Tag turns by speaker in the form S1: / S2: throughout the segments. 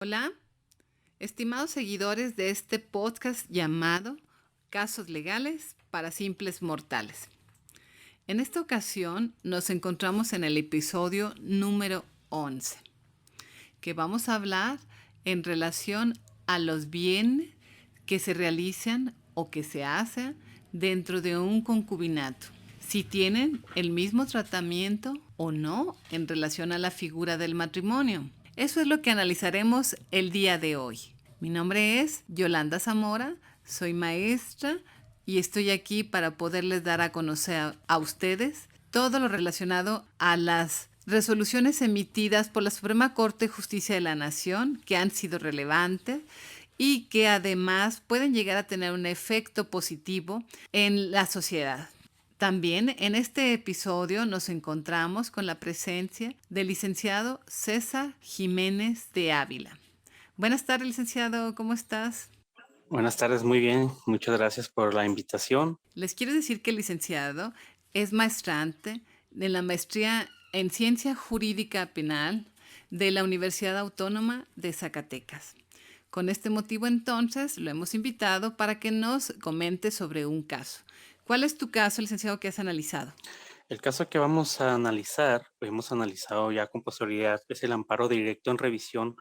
S1: Hola, estimados seguidores de este podcast llamado Casos Legales para Simples Mortales. En esta ocasión nos encontramos en el episodio número 11, que vamos a hablar en relación a los bienes que se realizan o que se hacen dentro de un concubinato, si tienen el mismo tratamiento o no en relación a la figura del matrimonio. Eso es lo que analizaremos el día de hoy. Mi nombre es Yolanda Zamora, soy maestra y estoy aquí para poderles dar a conocer a ustedes todo lo relacionado a las resoluciones emitidas por la Suprema Corte de Justicia de la Nación que han sido relevantes y que además pueden llegar a tener un efecto positivo en la sociedad. También en este episodio nos encontramos con la presencia del licenciado César Jiménez de Ávila. Buenas tardes, licenciado, ¿cómo estás?
S2: Buenas tardes, muy bien. Muchas gracias por la invitación.
S1: Les quiero decir que el licenciado es maestrante de la maestría en Ciencia Jurídica Penal de la Universidad Autónoma de Zacatecas. Con este motivo, entonces, lo hemos invitado para que nos comente sobre un caso. ¿Cuál es tu caso, licenciado, que has analizado?
S2: El caso que vamos a analizar, o hemos analizado ya con posterioridad, es el amparo directo en revisión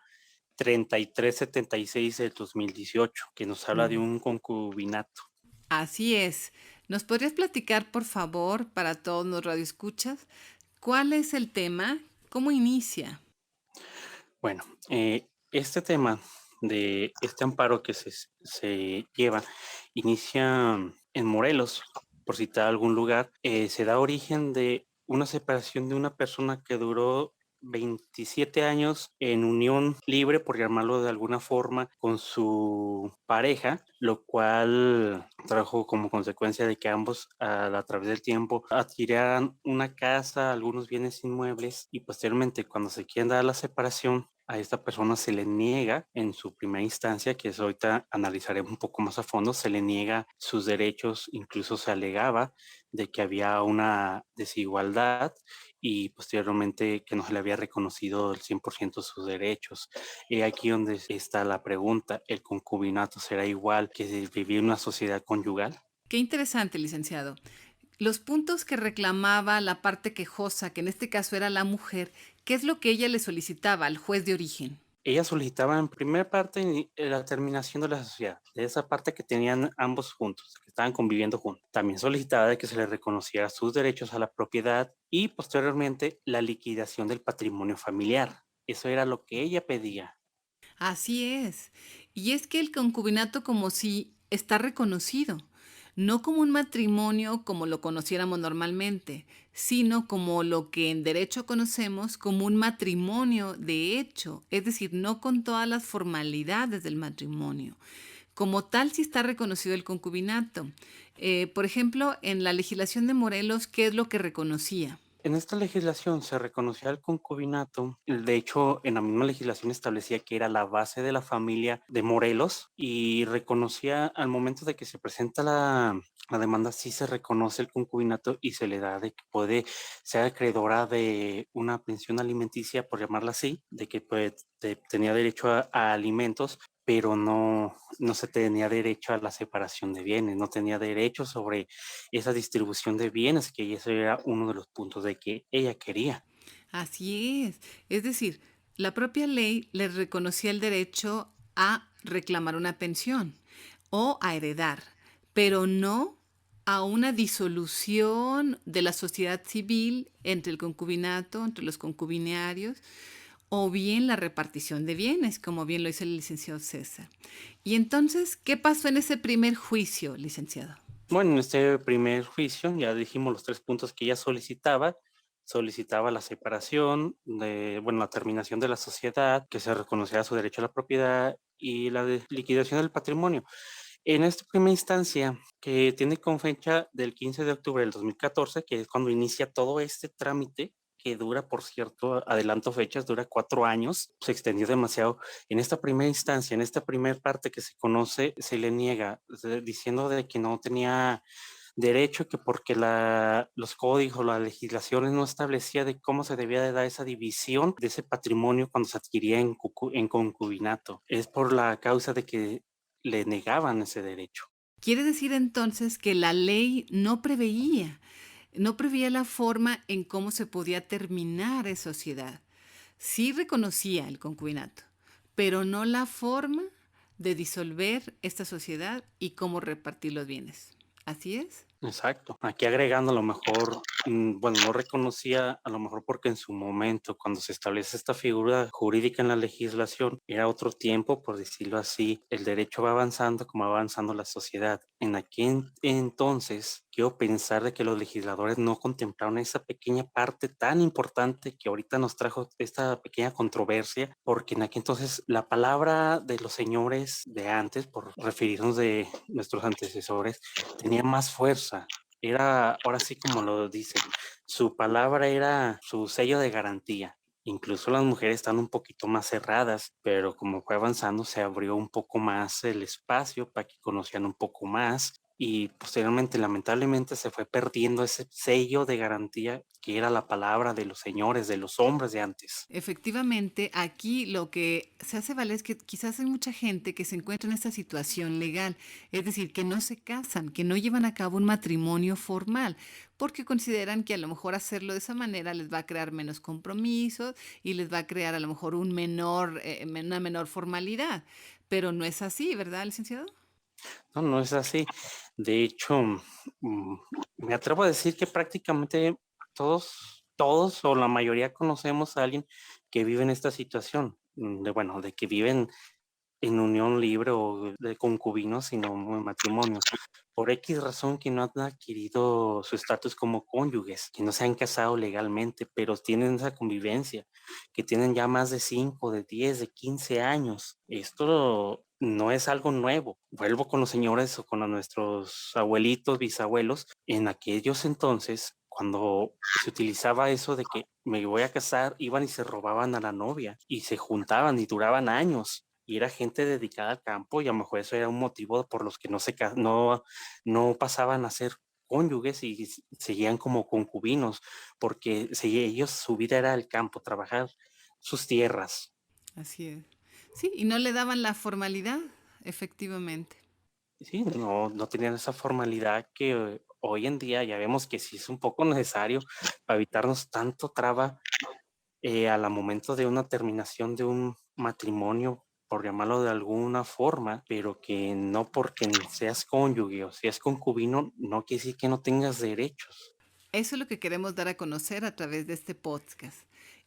S2: 3376 del 2018, que nos habla de un concubinato.
S1: Así es. ¿Nos podrías platicar, por favor, para todos los radioescuchas, cuál es el tema? ¿Cómo inicia?
S2: Bueno, este tema de este amparo que se lleva inicia en Morelos, por citar algún lugar. Se da origen de una separación de una persona que duró 27 años en unión libre, por llamarlo de alguna forma, con su pareja, lo cual trajo como consecuencia de que ambos a través del tiempo adquirieran una casa, algunos bienes inmuebles, y posteriormente, cuando se quieren dar la separación, a esta persona se le niega en su primera instancia, que eso ahorita analizaremos un poco más a fondo, se le niega sus derechos, incluso se alegaba de que había una desigualdad y posteriormente que no se le había reconocido el 100% sus derechos. Y aquí donde está la pregunta, ¿el concubinato será igual que vivir en una sociedad conyugal?
S1: Qué interesante, licenciado. Los puntos que reclamaba la parte quejosa, que en este caso era la mujer, ¿qué es lo que ella le solicitaba al juez de origen?
S2: Ella solicitaba en primer parte la terminación de la sociedad, de esa parte que tenían ambos juntos, que estaban conviviendo juntos. También solicitaba de que se les reconociera sus derechos a la propiedad y posteriormente la liquidación del patrimonio familiar. Eso era lo que ella pedía.
S1: Así es. Y es que el concubinato como si está reconocido, no como un matrimonio como lo conociéramos normalmente, sino como lo que en derecho conocemos como un matrimonio de hecho, es decir, no con todas las formalidades del matrimonio. Como tal, sí está reconocido el concubinato. Por ejemplo, en la legislación de Morelos, ¿qué es lo que reconocía?
S2: En esta legislación se reconocía el concubinato, de hecho, en la misma legislación establecía que era la base de la familia de Morelos y reconocía al momento de que se presenta la demanda, sí se reconoce el concubinato y se le da de que puede ser acreedora de una pensión alimenticia, por llamarla así, de que pues, tenía derecho a alimentos, pero no se tenía derecho a la separación de bienes, no tenía derecho sobre esa distribución de bienes, que ese era uno de los puntos de que ella quería.
S1: Así es. Es decir, la propia ley le reconocía el derecho a reclamar una pensión o a heredar, pero no a una disolución de la sociedad civil entre el concubinato, entre los concubinarios, o bien la repartición de bienes, como bien lo hizo el licenciado César. Y entonces, ¿qué pasó en ese primer juicio, licenciado?
S2: Bueno, en este primer juicio ya dijimos los 3 puntos que ella solicitaba. Solicitaba la separación de, bueno, la terminación de la sociedad, que se reconociera su derecho a la propiedad y la liquidación del patrimonio. En esta primera instancia, que tiene con fecha del 15 de octubre del 2014, que es cuando inicia todo este trámite, que dura, por cierto, adelanto fechas, dura 4 años, se extendió demasiado. En esta primera instancia, en esta primera parte que se conoce, se le niega, diciendo de que no tenía derecho, que porque los códigos, las legislaciones no establecía de cómo se debía de dar esa división de ese patrimonio cuando se adquiría en concubinato. Es por la causa de que le negaban ese derecho.
S1: Quiere decir entonces que la ley no preveía la forma en cómo se podía terminar esa sociedad. Sí reconocía el concubinato, pero no la forma de disolver esta sociedad y cómo repartir los bienes. ¿Así es?
S2: Exacto. Aquí agregando a lo mejor, bueno, no reconocía a lo mejor porque en su momento, cuando se establece esta figura jurídica en la legislación, era otro tiempo, por decirlo así. El derecho va avanzando como va avanzando la sociedad. En aquel entonces, quiero pensar de que los legisladores no contemplaron esa pequeña parte tan importante que ahorita nos trajo esta pequeña controversia, porque en aquel entonces la palabra de los señores de antes, por referirnos de nuestros antecesores, tenía más fuerza. Era, ahora sí como lo dicen, su palabra era su sello de garantía. Incluso las mujeres están un poquito más cerradas, pero como fue avanzando se abrió un poco más el espacio para que conocieran un poco más y posteriormente, lamentablemente, se fue perdiendo ese sello de garantía que era la palabra de los señores, de los hombres de antes.
S1: Efectivamente, aquí lo que se hace valer es que quizás hay mucha gente que se encuentra en esta situación legal, es decir, que no se casan, que no llevan a cabo un matrimonio formal, porque consideran que a lo mejor hacerlo de esa manera les va a crear menos compromisos y les va a crear a lo mejor una menor formalidad. Pero no es así, ¿verdad, licenciado?
S2: No, no es así. De hecho, mm, me atrevo a decir que prácticamente todos o la mayoría conocemos a alguien que vive en esta situación, bueno, de que viven en unión libre o de concubinos, sino en matrimonio. Por X razón que no han adquirido su estatus como cónyuges, que no se han casado legalmente, pero tienen esa convivencia, que tienen ya más de 5, de 10, de 15 años. Esto no es algo nuevo. Vuelvo con los señores o con nuestros abuelitos, bisabuelos. En aquellos entonces, cuando se utilizaba eso de que me voy a casar, iban y se robaban a la novia y se juntaban y duraban años. Y era gente dedicada al campo y a lo mejor eso era un motivo por los que no pasaban a ser cónyuges y seguían como concubinos, porque ellos su vida era el campo, trabajar sus tierras.
S1: Así es. Sí, y no le daban la formalidad, efectivamente.
S2: Sí, no tenían esa formalidad que hoy en día ya vemos que sí es un poco necesario para evitarnos tanto traba al momento de una terminación de un matrimonio, por llamarlo de alguna forma, pero que no porque seas cónyuge o seas concubino, no quiere decir que no tengas derechos.
S1: Eso es lo que queremos dar a conocer a través de este podcast.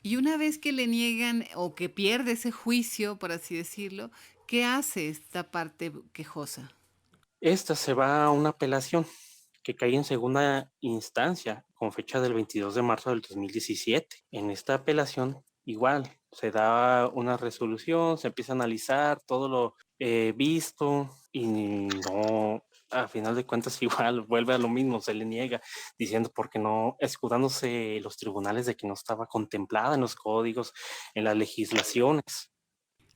S1: Y una vez que le niegan o que pierde ese juicio, por así decirlo, ¿qué hace esta parte quejosa?
S2: Esta se va a una apelación que cae en segunda instancia con fecha del 22 de marzo del 2017. En esta apelación, igual, se da una resolución, se empieza a analizar todo lo visto y no, a final de cuentas igual vuelve a lo mismo, se le niega diciendo porque no, escudándose los tribunales de que no estaba contemplada en los códigos, en las legislaciones.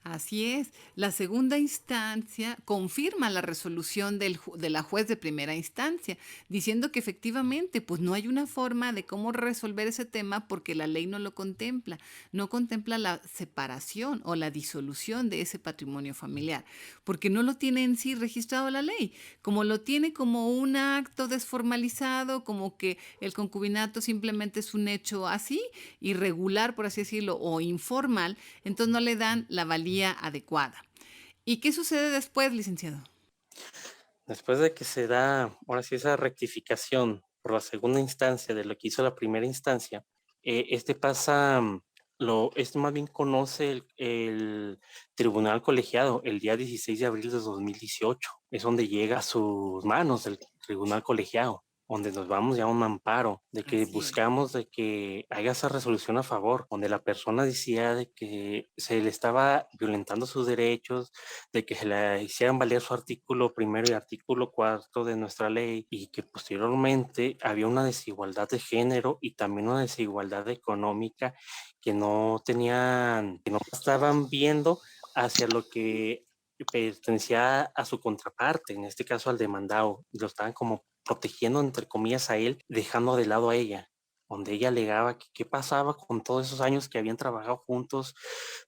S1: Así es. La segunda instancia confirma la resolución de la juez de primera instancia, diciendo que efectivamente, pues no hay una forma de cómo resolver ese tema porque la ley no lo contempla. No contempla la separación o la disolución de ese patrimonio familiar, porque no lo tiene en sí registrado la ley. Como lo tiene como un acto desformalizado, como que el concubinato simplemente es un hecho así, irregular, por así decirlo, o informal, entonces no le dan la valía adecuada. ¿Y qué sucede después, licenciado?
S2: Después de que se da, ahora sí, esa rectificación por la segunda instancia de lo que hizo la primera instancia, este pasa, este más bien conoce el tribunal colegiado el día 16 de abril de 2018. Es donde llega a sus manos el tribunal colegiado, donde nos vamos ya a un amparo, de que
S1: Así es.
S2: buscamos de que haya esa resolución a favor, donde la persona decía de que se le estaba violentando sus derechos, de que se le hicieran valer su artículo primero y artículo cuarto de nuestra ley y que posteriormente había una desigualdad de género y también una desigualdad económica que no estaban viendo hacia lo que pertenecía a su contraparte, en este caso al demandado, y lo estaban como protegiendo, entre comillas, a él, dejando de lado a ella, donde ella alegaba que qué pasaba con todos esos años que habían trabajado juntos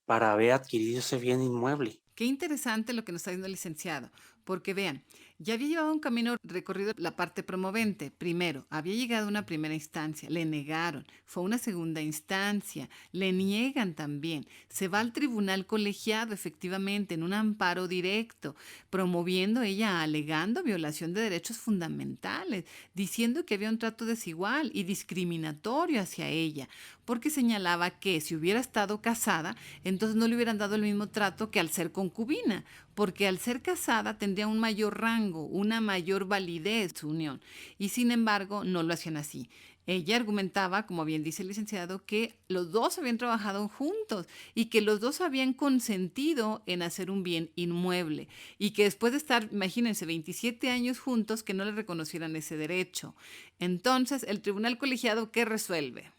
S2: para haber adquirido ese bien inmueble.
S1: Qué interesante lo que nos está diciendo el licenciado, porque vean, ya había llevado un camino recorrido la parte promovente. Primero, había llegado a una primera instancia, le negaron, fue una segunda instancia, le niegan también, se va al tribunal colegiado efectivamente en un amparo directo, promoviendo ella, alegando violación de derechos fundamentales, diciendo que había un trato desigual y discriminatorio hacia ella, porque señalaba que si hubiera estado casada, entonces no le hubieran dado el mismo trato que al ser concubina, porque al ser casada tendría un mayor rango, una mayor validez su unión, y sin embargo no lo hacían así. Ella argumentaba, como bien dice el licenciado, que los dos habían trabajado juntos y que los dos habían consentido en hacer un bien inmueble y que después de estar, imagínense, 27 años juntos, que no le reconocieran ese derecho. Entonces, el tribunal colegiado, ¿qué resuelve?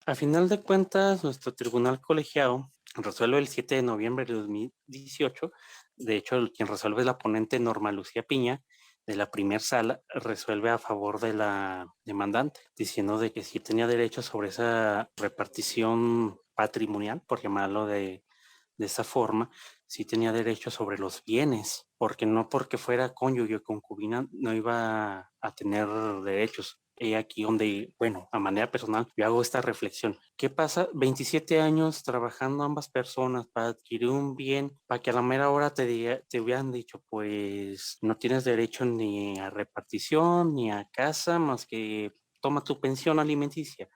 S2: A final de cuentas, nuestro tribunal colegiado resuelve el 7 de noviembre de 2018. De hecho, quien resuelve es la ponente Norma Lucía Piña, de la primer sala, resuelve a favor de la demandante, diciendo de que sí tenía derecho sobre esa repartición patrimonial, por llamarlo de esa forma, sí tenía derecho sobre los bienes, porque no porque fuera cónyuge o concubina no iba a tener derechos. Y aquí donde, bueno, a manera personal, yo hago esta reflexión. ¿Qué pasa? 27 años trabajando ambas personas para adquirir un bien, para que a la mera hora te hubieran dicho, pues no tienes derecho ni a repartición, ni a casa, más que toma tu pensión alimenticia.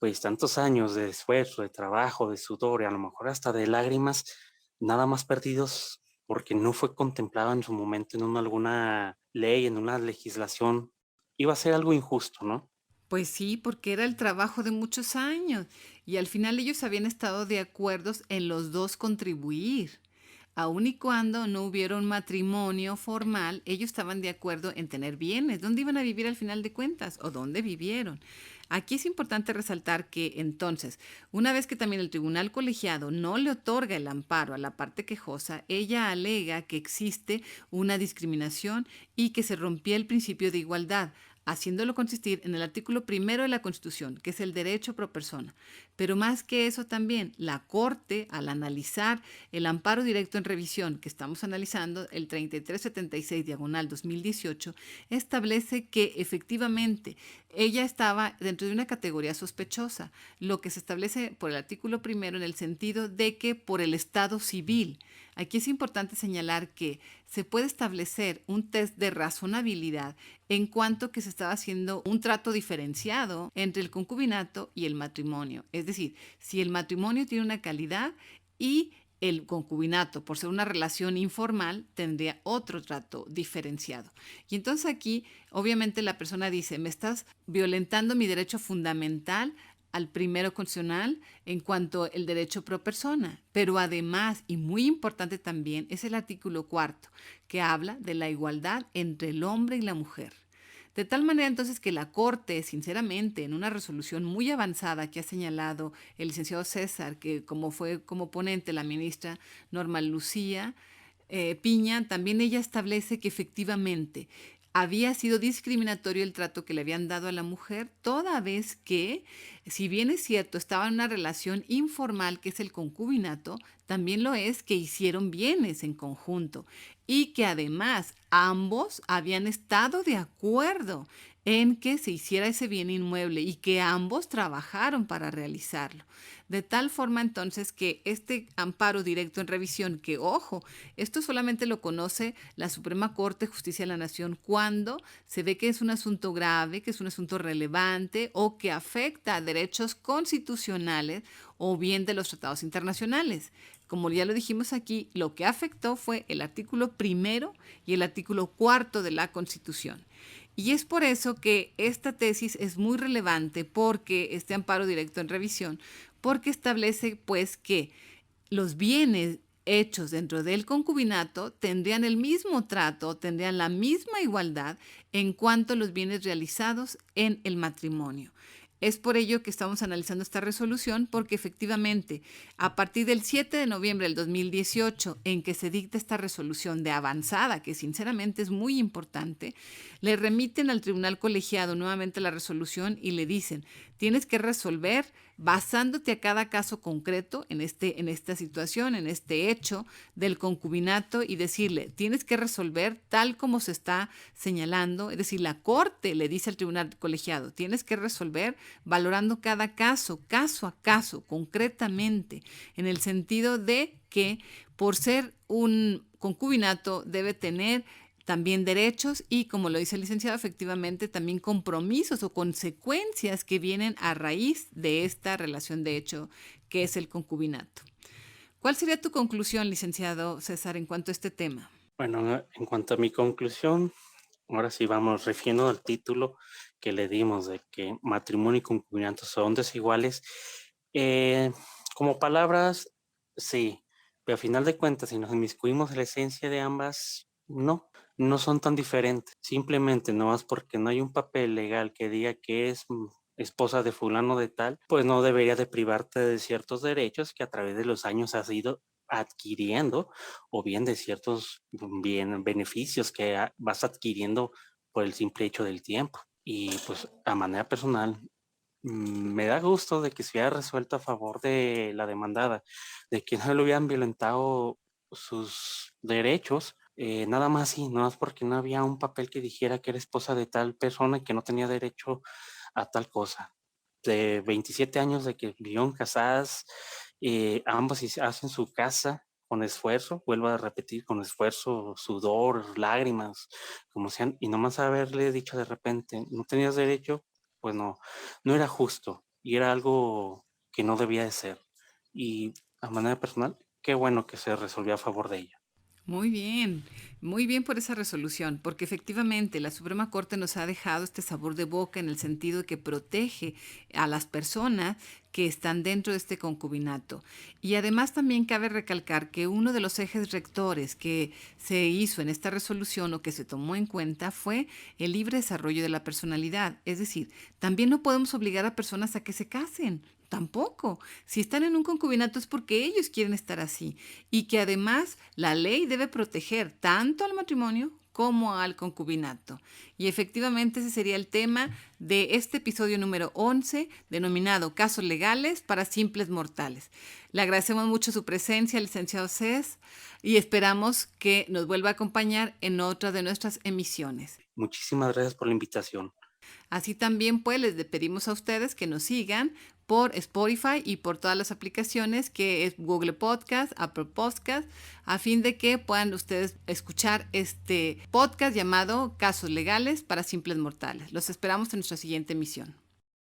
S2: Pues tantos años de esfuerzo, de trabajo, de sudor y a lo mejor hasta de lágrimas, nada más perdidos porque no fue contemplado en su momento en alguna ley, en una legislación. Iba a ser algo injusto, ¿no?
S1: Pues sí, porque era el trabajo de muchos años y al final ellos habían estado de acuerdo en los dos contribuir. Aun y cuando no hubiera un matrimonio formal, ellos estaban de acuerdo en tener bienes. ¿Dónde iban a vivir al final de cuentas? ¿O dónde vivieron? Aquí es importante resaltar que entonces, una vez que también el tribunal colegiado no le otorga el amparo a la parte quejosa, ella alega que existe una discriminación y que se rompía el principio de igualdad, haciéndolo consistir en el artículo primero de la Constitución, que es el derecho pro persona. Pero más que eso también, la Corte, al analizar el amparo directo en revisión que estamos analizando, el 3376 diagonal 2018, establece que efectivamente ella estaba dentro de una categoría sospechosa, lo que se establece por el artículo primero en el sentido de que por el estado civil. Aquí es importante señalar que se puede establecer un test de razonabilidad en cuanto que se estaba haciendo un trato diferenciado entre el concubinato y el matrimonio. Es decir, si el matrimonio tiene una calidad y el concubinato, por ser una relación informal, tendría otro trato diferenciado. Y entonces aquí, obviamente, la persona dice, me estás violentando mi derecho fundamental al primero constitucional en cuanto al derecho pro persona. Pero además, y muy importante también, es el artículo cuarto, que habla de la igualdad entre el hombre y la mujer. De tal manera entonces que la Corte, sinceramente, en una resolución muy avanzada que ha señalado el licenciado César, que como fue como ponente la ministra Norma Lucía Piña, también ella establece que efectivamente había sido discriminatorio el trato que le habían dado a la mujer, toda vez que, si bien es cierto, estaba en una relación informal, que es el concubinato, también lo es que hicieron bienes en conjunto y que además ambos habían estado de acuerdo en que se hiciera ese bien inmueble y que ambos trabajaron para realizarlo. De tal forma entonces que este amparo directo en revisión, que ojo, esto solamente lo conoce la Suprema Corte de Justicia de la Nación cuando se ve que es un asunto grave, que es un asunto relevante o que afecta a derechos constitucionales o bien de los tratados internacionales. Como ya lo dijimos aquí, lo que afectó fue el artículo primero y el artículo cuarto de la Constitución. Y es por eso que esta tesis es muy relevante, porque este amparo directo en revisión, porque establece pues que los bienes hechos dentro del concubinato tendrían el mismo trato, tendrían la misma igualdad en cuanto a los bienes realizados en el matrimonio. Es por ello que estamos analizando esta resolución, porque efectivamente, a partir del 7 de noviembre del 2018, en que se dicta esta resolución de avanzada, que sinceramente es muy importante, le remiten al tribunal colegiado nuevamente la resolución y le dicen, tienes que resolver basándote a cada caso concreto en esta situación, en este hecho del concubinato, y decirle, tienes que resolver tal como se está señalando, es decir, la corte le dice al tribunal colegiado, tienes que resolver valorando cada caso, caso a caso, concretamente, en el sentido de que por ser un concubinato debe tener también derechos y, como lo dice el licenciado, efectivamente también compromisos o consecuencias que vienen a raíz de esta relación de hecho que es el concubinato. ¿Cuál sería tu conclusión, licenciado César, en cuanto a este tema?
S2: Bueno, en cuanto a mi conclusión, ahora sí vamos refiriendo al título que le dimos de que matrimonio y concubinato son desiguales. Eh, Como palabras, sí, pero a final de cuentas, si nos inmiscuimos en la esencia de ambas, no son tan diferentes. Simplemente, no más porque no hay un papel legal que diga que es esposa de fulano de tal, pues no debería de privarte de ciertos derechos que a través de los años has ido adquiriendo, o bien de ciertos beneficios que vas adquiriendo por el simple hecho del tiempo. Y pues a manera personal, me da gusto de que se haya resuelto a favor de la demandada, de que no le hubieran violentado sus derechos, nada más sí, nada más porque no había un papel que dijera que era esposa de tal persona y que no tenía derecho a tal cosa. De 27 años de que vivieron casadas, ambos hacen su casa con esfuerzo, vuelvo a repetir, con esfuerzo, sudor, lágrimas, como sean, y nomás haberle dicho de repente, no tenías derecho, pues no era justo y era algo que no debía de ser. Y a manera personal, qué bueno que se resolvió a favor de ella.
S1: Muy bien por esa resolución, porque efectivamente la Suprema Corte nos ha dejado este sabor de boca en el sentido de que protege a las personas que están dentro de este concubinato. Y además también cabe recalcar que uno de los ejes rectores que se hizo en esta resolución o que se tomó en cuenta fue el libre desarrollo de la personalidad. Es decir, también no podemos obligar a personas a que se casen. Tampoco. Si están en un concubinato es porque ellos quieren estar así. Y que además la ley debe proteger tanto al matrimonio como al concubinato. Y efectivamente ese sería el tema de este episodio número 11, denominado Casos Legales para Simples Mortales. Le agradecemos mucho su presencia, licenciado Cés, y esperamos que nos vuelva a acompañar en otra de nuestras emisiones.
S2: Muchísimas gracias por la invitación.
S1: Así también, pues, les pedimos a ustedes que nos sigan por Spotify y por todas las aplicaciones que es Google Podcast, Apple Podcast, a fin de que puedan ustedes escuchar este podcast llamado Casos Legales para Simples Mortales. Los esperamos en nuestra siguiente emisión.